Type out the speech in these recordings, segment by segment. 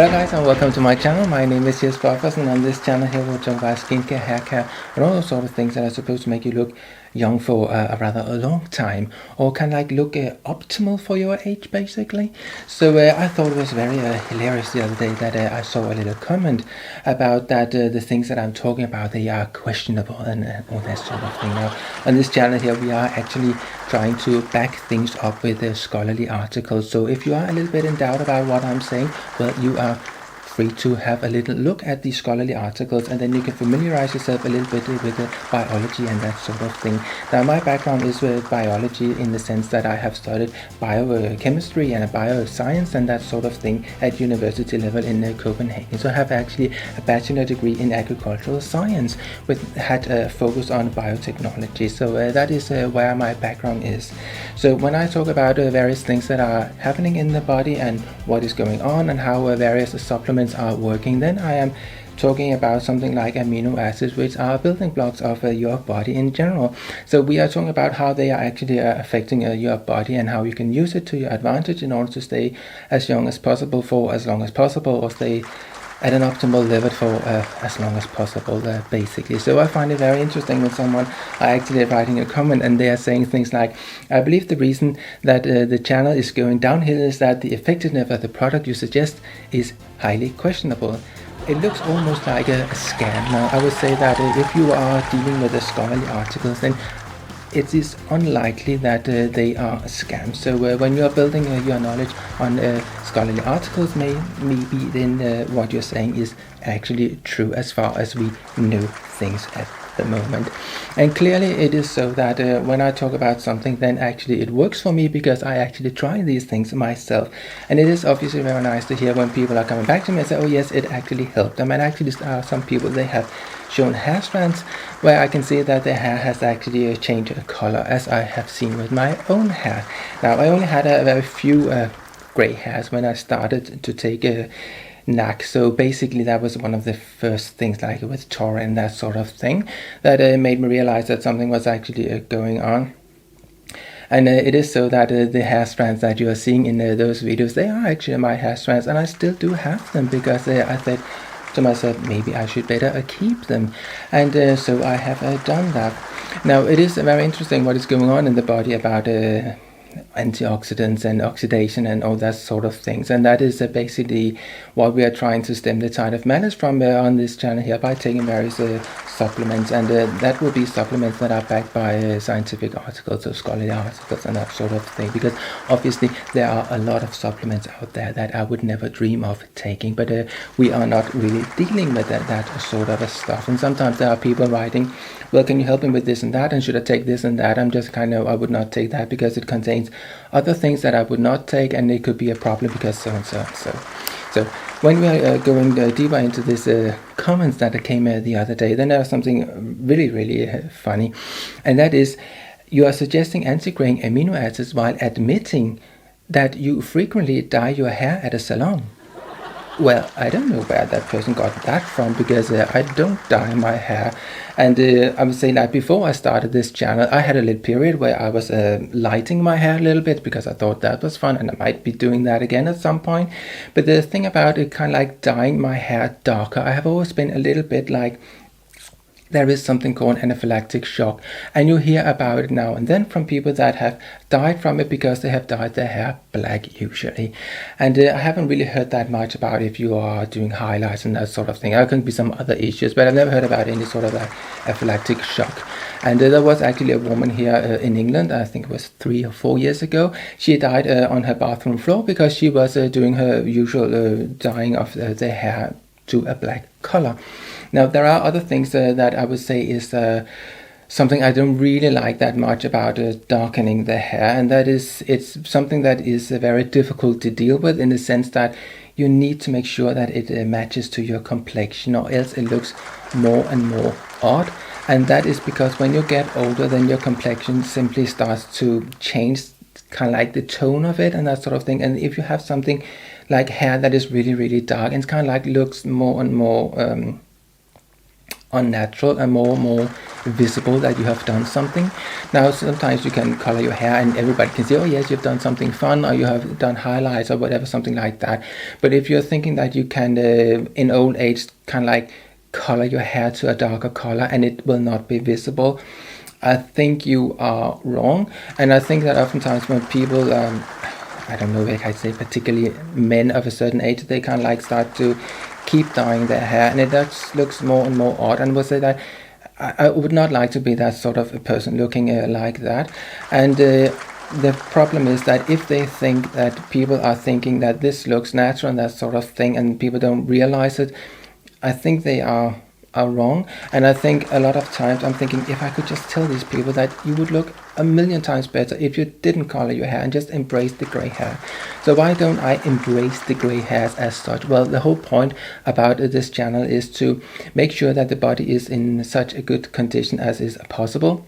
Hello guys and welcome to my channel. My name is Jes Buffers, and on this channel here we'll talk about skincare, hair care and all those sort of things that are supposed to make you look young for a rather a long time, or kind of like look optimal for your age basically. So I thought it was very hilarious the other day that I saw a little comment about that the things that I'm talking about, they are questionable and all that sort of thing. Now on this channel here we are actually trying to back things up with scholarly articles. So if you are a little bit in doubt about what I'm saying, well, you are free to have a little look at the scholarly articles, and then you can familiarize yourself a little bit with the biology and that sort of thing. Now my background is with biology in the sense that I have studied biochemistry and bioscience and that sort of thing at university level in Copenhagen. So I have actually a bachelor degree in agricultural science with had a focus on biotechnology. So that is where my background is. So when I talk about various things that are happening in the body and what is going on and how various supplements are working, then I am talking about something like amino acids, which are building blocks of your body in general. So we are talking about how they are actually affecting your body and how you can use it to your advantage in order to stay as young as possible for as long as possible, or stay at an optimal level for as long as possible basically. So I find it very interesting when someone are actually writing a comment and they are saying things like, I believe the reason that the channel is going downhill is that the effectiveness of the product you suggest is highly questionable. It looks almost like a scam. Now I would say that if you are dealing with the scholarly articles, then it is unlikely that they are scams. So when you are building your knowledge on scholarly articles, maybe then what you're saying is actually true as far as we know things at the moment. And clearly it is so that when I talk about something, then actually it works for me because I actually try these things myself. And it is obviously very nice to hear when people are coming back to me and say, oh yes, it actually helped them. And actually some people, they have shown hair strands where I can see that their hair has actually changed color, as I have seen with my own hair. Now I only had a very few gray hairs when I started to take a NAC, so basically that was one of the first things, like with Tora and that sort of thing, that made me realize that something was actually going on. And it is so that the hair strands that you are seeing in those videos, they are actually my hair strands, and I still do have them because I thought to myself, maybe I should better keep them, and so I have done that. Now it is very interesting what is going on in the body about antioxidants and oxidation and all that sort of things, and that is basically what we are trying to stem the tide of madness from on this channel here by taking various supplements, and that will be supplements that are backed by scientific articles or scholarly articles and that sort of thing, because obviously there are a lot of supplements out there that I would never dream of taking, but we are not really dealing with that sort of stuff. And sometimes there are people writing, well, can you help me with this and that, and should I take this and that? I'm just kind of, I would not take that because it contains other things that I would not take, and it could be a problem because so and so and so. So when we are going deeper into this comments that came the other day, then there's something really funny, and that is, you are suggesting anti-graying amino acids while admitting that you frequently dye your hair at a salon. Well, I don't know where that person got that from, because I don't dye my hair. And I would say that before I started this channel, I had a little period where I was lighting my hair a little bit because I thought that was fun, and I might be doing that again at some point. But the thing about it, kind of like dyeing my hair darker, I have always been a little bit like, there is something called anaphylactic shock, and you hear about it now and then from people that have died from it because they have dyed their hair black usually. And I haven't really heard that much about if you are doing highlights and that sort of thing. There can be some other issues, but I've never heard about any sort of anaphylactic shock. And there was actually a woman here in England, I think it was 3 or 4 years ago. She died on her bathroom floor because she was doing her usual dyeing of the hair to a black color. Now there are other things that I would say is something I don't really like that much about darkening the hair, and that is, it's something that is very difficult to deal with, in the sense that you need to make sure that it matches to your complexion, or else it looks more and more odd. And that is because when you get older, then your complexion simply starts to change, kind of like the tone of it and that sort of thing. And if you have something like hair that is really dark, and it's kind of like looks more and more unnatural and more visible that you have done something. Now sometimes you can color your hair and everybody can say, oh yes, you've done something fun, or you have done highlights or whatever, something like that. But if you're thinking that you can in old age kind of like color your hair to a darker color and it will not be visible, I think you are wrong. And I think that oftentimes when people I don't know if I say particularly men of a certain age, they kind of like start to keep dyeing their hair, and it just looks more and more odd. And I would say that I would not like to be that sort of a person looking like that. And the problem is that if they think that people are thinking that this looks natural and that sort of thing, and people don't realize it, I think they are wrong. And I think a lot of times I'm thinking, if I could just tell these people that you would look a million times better if you didn't color your hair and just embrace the gray hair. So why don't I embrace the gray hairs as such? Well, the whole point about this channel is to make sure that the body is in such a good condition as is possible.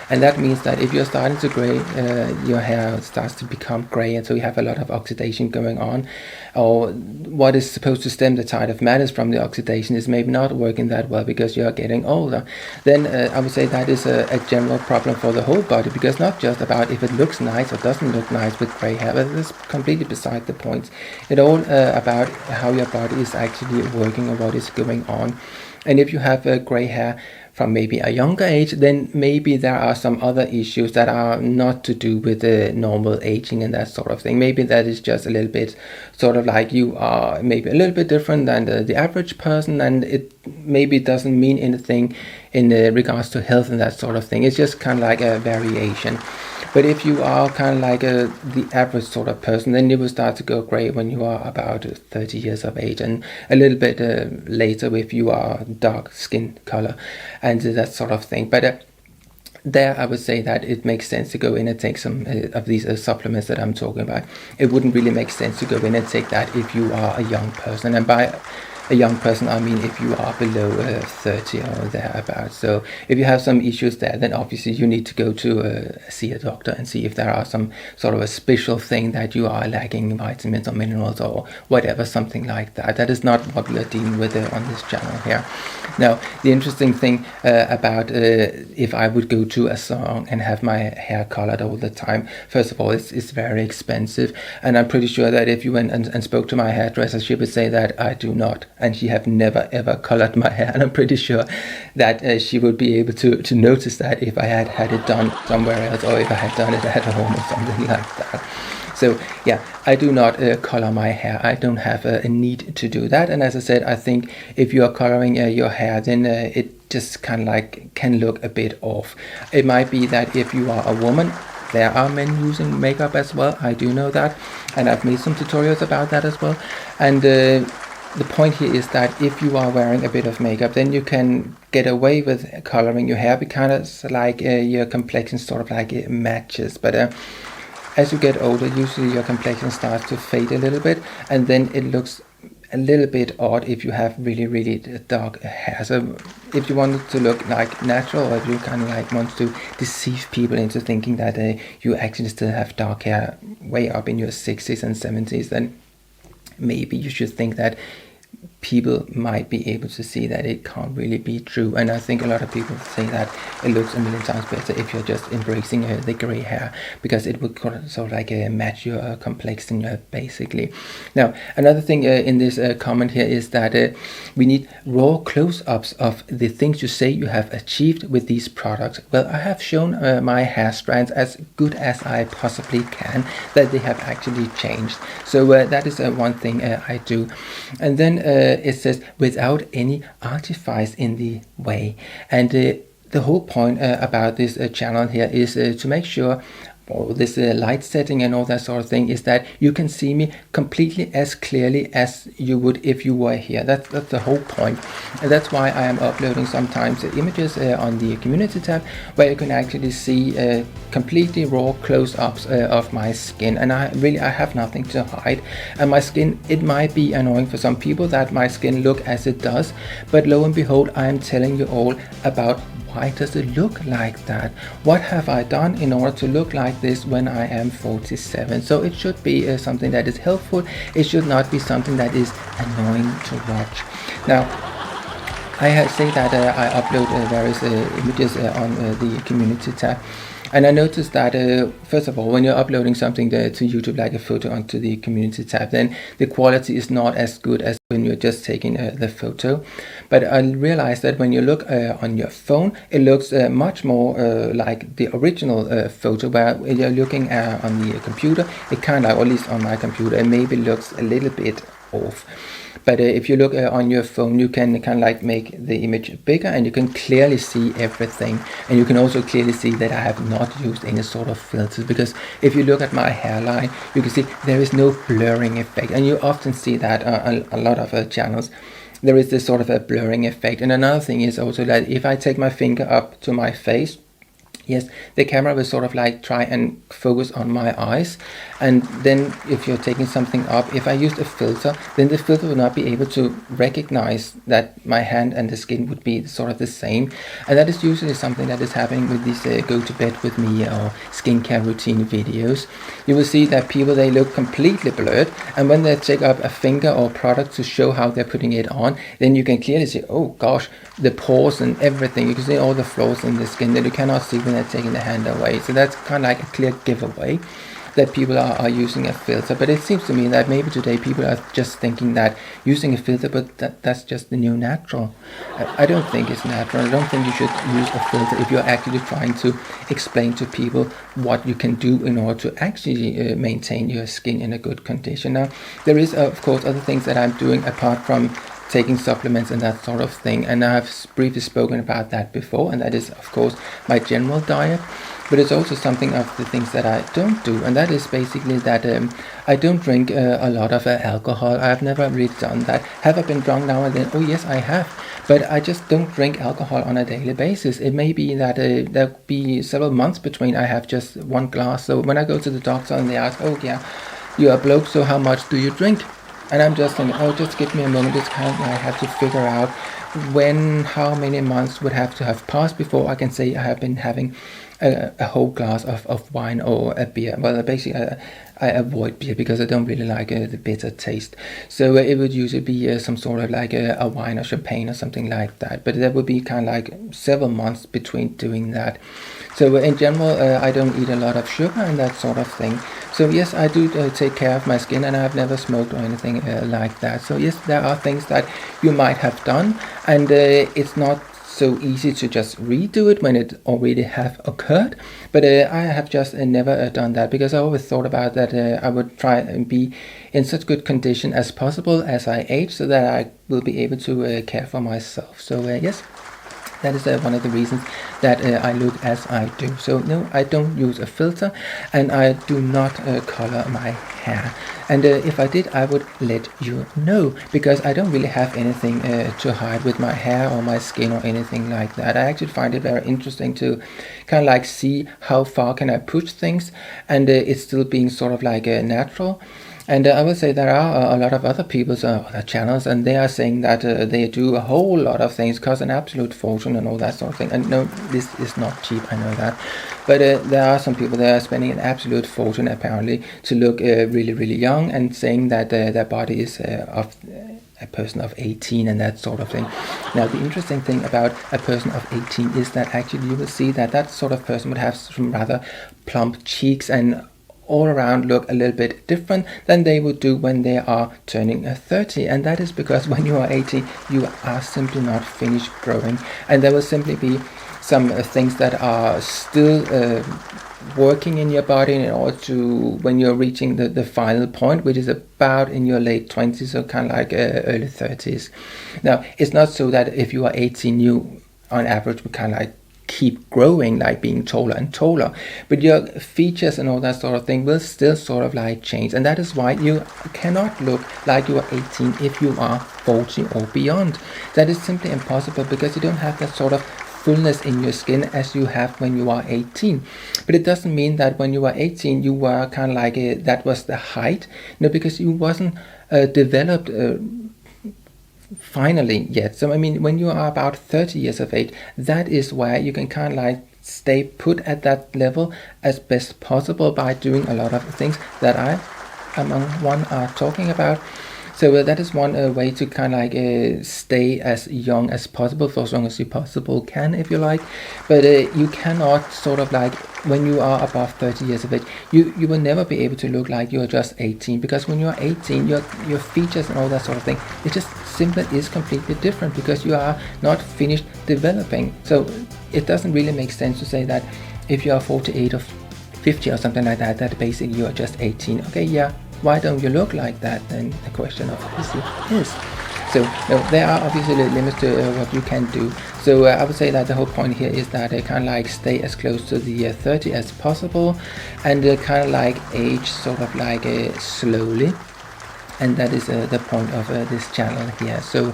And that means that if you're starting to gray, your hair starts to become gray, and so you have a lot of oxidation going on, or what is supposed to stem the tide of madness from the oxidation is maybe not working that well because you're getting older. Then I would say that is a general problem for the whole body, because not just about if it looks nice or doesn't look nice with gray hair, but it's completely beside the point. It's all about how your body is actually working and what is going on. And if you have gray hair from maybe a younger age, then maybe there are some other issues that are not to do with the normal aging and that sort of thing. Maybe that is just a little bit sort of like you are maybe a little bit different than the average person, and it maybe doesn't mean anything in regards to health and that sort of thing. It's just kind of like a variation. But if you are kind of like the average sort of person, then you will start to go gray when you are about 30 years of age, and a little bit later if you are dark skin color and that sort of thing. But there I would say that it makes sense to go in and take some of these supplements that I'm talking about. It wouldn't really make sense to go in and take that if you are a young person. And by a young person, I mean if you are below 30 or thereabouts. So if you have some issues there, then obviously you need to go to see a doctor and see if there are some sort of a special thing that you are lacking, vitamins or minerals or whatever, something like that. That is not what we are dealing with on this channel here. Now, the interesting thing about if I would go to a salon and have my hair colored all the time, first of all, it's very expensive. And I'm pretty sure that if you went and spoke to my hairdresser, she would say that I do not. And she have never ever colored my hair, and I'm pretty sure that she would be able to notice that if I had it done somewhere else, or if I had done it at home or something like that. So yeah, I do not color my hair. I don't have a need to do that. And as I said, I think if you are coloring your hair, then it just kind of like can look a bit off. It might be that if you are a woman, there are men using makeup as well. I do know that, and I've made some tutorials about that as well. And the point here is that if you are wearing a bit of makeup, then you can get away with coloring your hair because like your complexion sort of like matches. But as you get older, usually your complexion starts to fade a little bit, and then it looks a little bit odd if you have really dark hair. So if you want it to look like natural, or if you kind of like want to deceive people into thinking that you actually still have dark hair way up in your 60s and 70s, then maybe you should think that people might be able to see that it can't really be true. And I think a lot of people say that it looks a million times better if you're just embracing the gray hair, because it would sort of like match your complexion basically. Now, another thing in this comment here is that we need raw close-ups of the things you say you have achieved with these products. Well, I have shown my hair strands as good as I possibly can, that they have actually changed. So that is one thing I do. And then it says without any artifice in the way. And the whole point about this channel here is to make sure, or this light setting and all that sort of thing, is that you can see me completely as clearly as you would if you were here. That's the whole point. And that's why I am uploading sometimes images on the community tab, where you can actually see completely raw close-ups of my skin. And I have nothing to hide. And my skin, it might be annoying for some people that my skin look as it does, but lo and behold, I am telling you all about why does it look like that? What have I done in order to look like this when I am 47? So it should be something that is helpful. It should not be something that is annoying to watch. Now, I say that I upload various images on the community tab. And I noticed that, first of all, when you're uploading something to YouTube, like a photo onto the community tab, then the quality is not as good as when you're just taking the photo. But I realized that when you look on your phone, it looks much more like the original photo, where when you're looking on the computer, it kind of, or at least on my computer, it maybe looks a little bit off. But if you look on your phone, you can kind of like make the image bigger, and you can clearly see everything. And you can also clearly see that I have not used any sort of filters, because if you look at my hairline, you can see there is no blurring effect. And you often see that on a lot of channels. There is this sort of a blurring effect. And another thing is also that if I take my finger up to my face, yes, the camera will sort of like try and focus on my eyes. And then if you're taking something up, if I used a filter, then the filter will not be able to recognize that my hand and the skin would be sort of the same. And that is usually something that is happening with these go to bed with me or skincare routine videos. You will see that people, they look completely blurred. And when they take up a finger or product to show how they're putting it on, then you can clearly see, oh gosh, the pores and everything. You can see all the flaws in the skin that you cannot see when they're taking the hand away. So that's kind of like a clear giveaway that people are using a filter. But it seems to me that maybe today people are just thinking that using a filter, but that's just the new natural. I don't think it's natural. I don't think you should use a filter if you're actually trying to explain to people what you can do in order to actually maintain your skin in a good condition. Now, there is of course other things that I'm doing apart from taking supplements and that sort of thing, and I've briefly spoken about that before, and that is of course my general diet. But it's also something of the things that I don't do, and that is basically that I don't drink a lot of alcohol. I've never really done that. Have I been drunk now and then? Oh yes, I have. But I just don't drink alcohol on a daily basis. It may be that there'll be several months between I have just one glass. So when I go to the doctor and they ask, oh yeah, you're a bloke, so how much do you drink? And I'm just thinking, oh, just give me a moment. It's kind of, I have to figure out how many months would have to have passed before I can say I have been having a whole glass of wine or a beer. Well, basically, I avoid beer because I don't really like the bitter taste. So it would usually be some sort of like a wine or champagne or something like that. But there would be kind of like several months between doing that. So in general, I don't eat a lot of sugar and that sort of thing. So yes, I do take care of my skin, and I've never smoked or anything like that. So yes, there are things that you might have done, and it's not so easy to just redo it when it already have occurred. But I have just never done that, because I always thought about that I would try and be in such good condition as possible as I age, so that I will be able to care for myself. So yes, that is one of the reasons that I look as I do. So no, I don't use a filter, and I do not color my hair. And if I did, I would let you know, because I don't really have anything to hide with my hair or my skin or anything like that. I actually find it very interesting to kind of like see how far can I push things, and it's still being sort of like natural. And I would say there are a lot of other people's other channels, and they are saying that they do a whole lot of things, cost an absolute fortune and all that sort of thing. And no, this is not cheap, I know that. But there are some people that are spending an absolute fortune apparently to look really, really young, and saying that their body is of a person of 18 and that sort of thing. Now, the interesting thing about a person of 18 is that actually you will see that that sort of person would have some rather plump cheeks and all around look a little bit different than they would do when they are turning 30. And that is because when you are 18, you are simply not finished growing, and there will simply be some things that are still working in your body in order to, when you're reaching the final point, which is about in your late 20s or kind of like early 30s. Now, it's not so that if you are 18, you on average would kind of like keep growing, like being taller and taller, but your features and all that sort of thing will still sort of like change. And that is why you cannot look like you are 18 if you are 40 or beyond. That is simply impossible, because you don't have that sort of fullness in your skin as you have when you are 18. But it doesn't mean that when you were 18 you were kind of like that was the height. No, because you wasn't developed finally yet. So I mean, when you are about 30 years of age, that is where you can kind of like stay put at that level as best possible by doing a lot of things that I among one are talking about. So that is one way to kind of like stay as young as possible for as long as you possible can, if you like. But you cannot sort of like, when you are above 30 years of age, you will never be able to look like you're just 18, because when you're 18, your features and all that sort of thing, it just simply is completely different, because you are not finished developing. So it doesn't really make sense to say that if you are 48 or 50 or something like that, that basically you are just 18. Okay, yeah, why don't you look like that? Then the question obviously is. So no, there are obviously limits to what you can do. So I would say that the whole point here is that kind of like stay as close to the 30 as possible, and kind of like age sort of like slowly. And that is the point of this channel here. So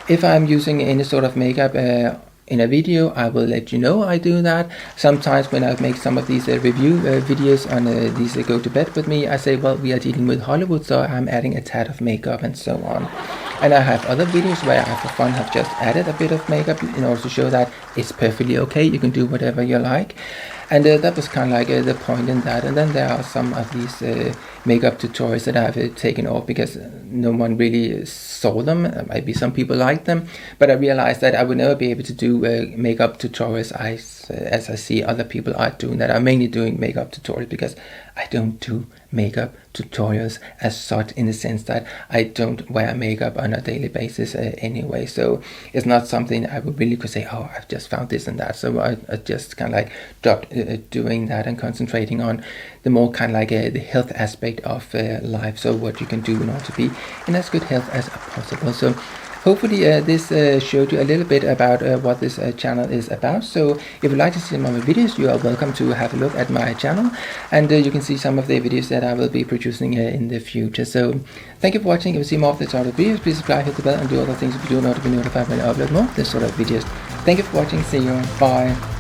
if I'm using any sort of makeup in a video, I will let you know I do that. Sometimes when I make some of these review videos on these Go to Bed With Me, I say, well, we are dealing with Hollywood, so I'm adding a tad of makeup and so on. And I have other videos where I, for fun, have just added a bit of makeup in order to show that it's perfectly okay, you can do whatever you like. And that was kind of like the point in that. And then there are some of these makeup tutorials that I've taken off because no one really saw them. Maybe some people liked them, but I realized that I would never be able to do makeup tutorials as I see other people are doing that. I'm mainly doing makeup tutorials because I don't do makeup tutorials as such, in the sense that I don't wear makeup on a daily basis anyway. So it's not something I would really could say, oh, I've just found this and that. So I just kind of like dropped doing that and concentrating on the more kind of like the health aspect of life. So what you can do in order to be in as good health as possible. So hopefully this showed you a little bit about what this channel is about. So if you'd like to see some of my videos, you are welcome to have a look at my channel, and you can see some of the videos that I will be producing in the future. So thank you for watching. If you see more of this sort of videos, please subscribe, hit the bell, and do all the things if you do in order to be notified when I upload more of this sort of videos. Thank you for watching. See you. Bye.